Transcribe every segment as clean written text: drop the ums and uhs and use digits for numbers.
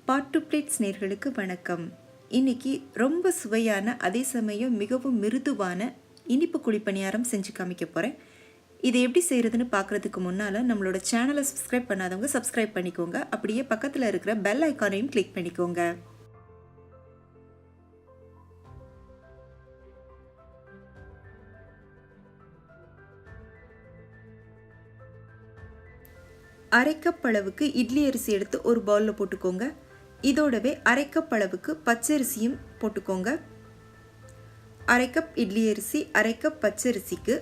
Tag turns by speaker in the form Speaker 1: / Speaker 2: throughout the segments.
Speaker 1: Part to plates நேர்களுக்கு வணக்கம். இன்னைக்கு ரொம்ப சுவையான அதே சமயம் மிகவும் மிருதுவான இனிப்பு குழிப்பணியாரம் செஞ்சு காமிக்க போகிறேன். இதை எப்படி செய்கிறதுன்னு பார்க்குறதுக்கு முன்னால் நம்மளோட சேனலை சப்ஸ்கிரைப் பண்ணாதவங்க சப்ஸ்கிரைப் பண்ணிக்கோங்க. அப்படியே பக்கத்தில் இருக்கிற பெல் ஐக்கானையும் கிளிக் பண்ணிக்கோங்க. அரை கப் அளவுக்கு இட்லி அரிசி எடுத்து ஒரு பவுலில் போட்டுக்கோங்க. இதோடவே அரை கப் அளவுக்கு பச்சரிசியும் போட்டுக்கோங்க. அரை கப் இட்லி அரிசி, அரை கப் பச்சரிசிக்கு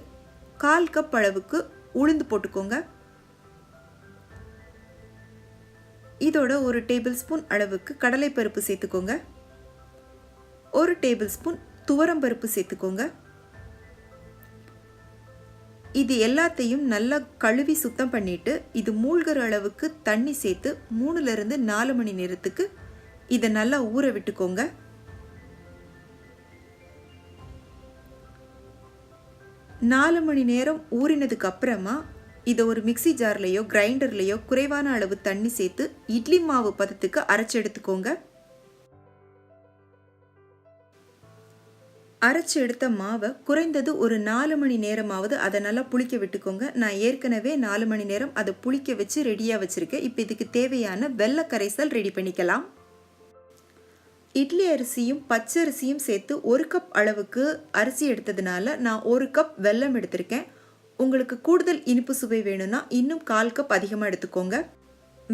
Speaker 1: 1/4 கப் அளவுக்கு உளுந்து போட்டுக்கோங்க. இதோட 1 டேபிள் ஸ்பூன் அளவுக்கு கடலைப்பருப்பு சேர்த்துக்கோங்க. 1 டேபிள் ஸ்பூன் துவரம்பருப்பு சேர்த்துக்கோங்க. இது எல்லாத்தையும் நல்லா கழுவி சுத்தம் பண்ணிட்டு இது மூழ்கிற அளவுக்கு தண்ணி சேர்த்து 3லிருந்து 4 மணி நேரத்துக்கு இதை நல்லா ஊற விட்டுக்கோங்க. நாலு மணி நேரம் ஊறினதுக்கு அப்புறமா இதை ஒரு மிக்சி ஜார்லையோ கிரைண்டர்லையோ குறைவான அளவு தண்ணி சேர்த்து இட்லி மாவு பதத்துக்கு அரைச்சி எடுத்துக்கோங்க. அரைச்சி எடுத்த மாவை குறைந்தது ஒரு 4 மணி நேரமாவது அதை நல்லா புளிக்க விட்டுக்கோங்க. நான் ஏற்கனவே 4 மணி நேரம் அதை புளிக்க வச்சு ரெடியாக வச்சுருக்கேன். இப்போ இதுக்கு தேவையான வெள்ளை கரைசல் ரெடி பண்ணிக்கலாம். இட்லி அரிசியும் பச்சரிசியும் சேர்த்து 1 கப் அளவுக்கு அரிசி எடுத்ததுனால நான் 1 கப் வெல்லம் எடுத்திருக்கேன். உங்களுக்கு கூடுதல் இனிப்பு சுவை வேணும்னா இன்னும் 1/4 கப் அதிகமாக எடுத்துக்கோங்க.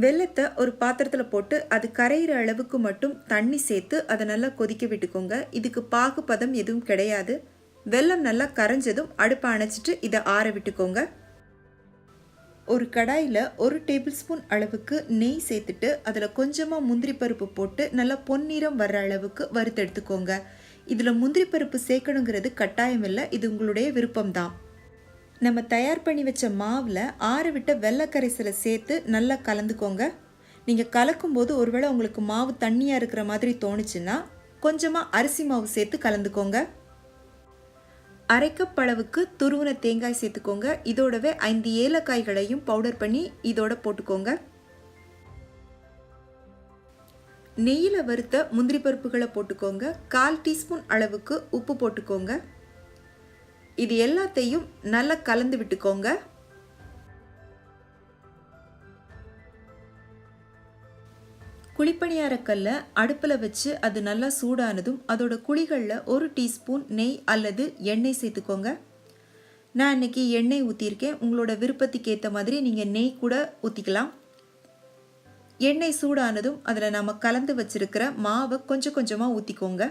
Speaker 1: வெல்லத்தை ஒரு பாத்திரத்தில் போட்டு அது கரையிற அளவுக்கு மட்டும் தண்ணி சேர்த்து அதை நல்லா கொதிக்க விட்டுக்கோங்க. இதுக்கு பாகு பதம் எதுவும் கிடையாது. வெல்லம் நல்லா கரைஞ்சதும் அடுப்பை அணைச்சிட்டு இதை ஆற விட்டுக்கோங்க. ஒரு கடாயில் 1 டேபிள் ஸ்பூன் அளவுக்கு நெய் சேர்த்துட்டு அதில் கொஞ்சமாக முந்திரி பருப்பு போட்டு நல்லா பொன்னிறம் வர்ற அளவுக்கு வறுத்தெடுத்துக்கோங்க. இதில் முந்திரி பருப்பு சேர்க்கணுங்கிறது கட்டாயம் இல்லை, இது உங்களுடைய விருப்பம்தான். நம்ம தயார் பண்ணி வச்ச மாவில் ஆற விட்ட வெள்ளை கரைசலை சேர்த்து நல்லா கலந்துக்கோங்க. நீங்கள் கலக்கும்போது ஒருவேளை உங்களுக்கு மாவு தண்ணியாக இருக்கிற மாதிரி தோணுச்சுன்னா கொஞ்சமாக அரிசி மாவு சேர்த்து கலந்துக்கோங்க. அரை கப் அளவுக்கு துருவின தேங்காய் சேர்த்துக்கோங்க. இதோடவே 5 ஏலக்காய்களையும் பவுடர் பண்ணி இதோட போட்டுக்கோங்க. நெய்யில் வறுத்த முந்திரி பருப்புகளை போட்டுக்கோங்க. 1/4 டீஸ்பூன் அளவுக்கு உப்பு போட்டுக்கோங்க. இது எல்லாத்தையும் நல்லா கலந்து விட்டுக்கோங்க. குழிப்பணியாரக்கல்ல அடுப்பில் வச்சு அது நல்லா சூடானதும் அதோட குழிகளில் 1 டீஸ்பூன் நெய் அல்லது எண்ணெய் சேர்த்துக்கோங்க. நான் இன்னைக்கு எண்ணெய் ஊற்றிருக்கேன். உங்களோட விருப்பத்துக்கு ஏற்ற மாதிரி நீங்கள் நெய் கூட ஊற்றிக்கலாம். எண்ணெய் சூடானதும் அதில் நம்ம கலந்து வச்சிருக்கிற மாவை கொஞ்சம் கொஞ்சமாக ஊற்றிக்கோங்க.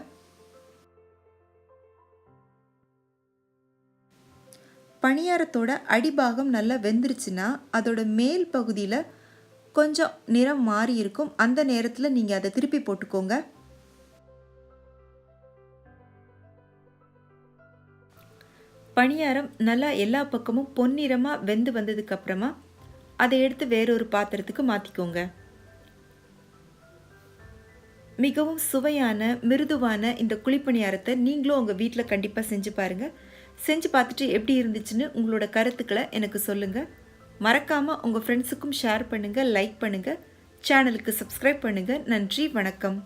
Speaker 1: பணியாரத்தோட அடிபாகம் நல்லா வெந்துருச்சுன்னா அதோட மேல் பகுதியில் கொஞ்சம் நிறம் மாறி இருக்கும். அந்த நேரத்தில் நீங்கள் அதை திருப்பி போட்டுக்கோங்க. பணியாரம் நல்லா எல்லா பக்கமும் பொன்னிறமாக வெந்து வந்ததுக்கு அப்புறமா அதை எடுத்து வேறொரு பாத்திரத்துக்கு மாற்றிக்கோங்க. மிகவும் சுவையான மிருதுவான இந்த குழிப்பணியாரத்தை நீங்களும் உங்கள் வீட்டில் கண்டிப்பாக செஞ்சு பாருங்கள். செஞ்சு பார்த்துட்டு எப்படி இருந்துச்சுன்னு உங்களோட கருத்துக்களை எனக்கு சொல்லுங்கள். மறக்காமல் உங்கள் ஃப்ரெண்ட்ஸுக்கும் ஷேர் பண்ணுங்கள், லைக் பண்ணுங்கள், சேனலுக்கு சப்ஸ்கிரைப் பண்ணுங்கள். நன்றி, வணக்கம்.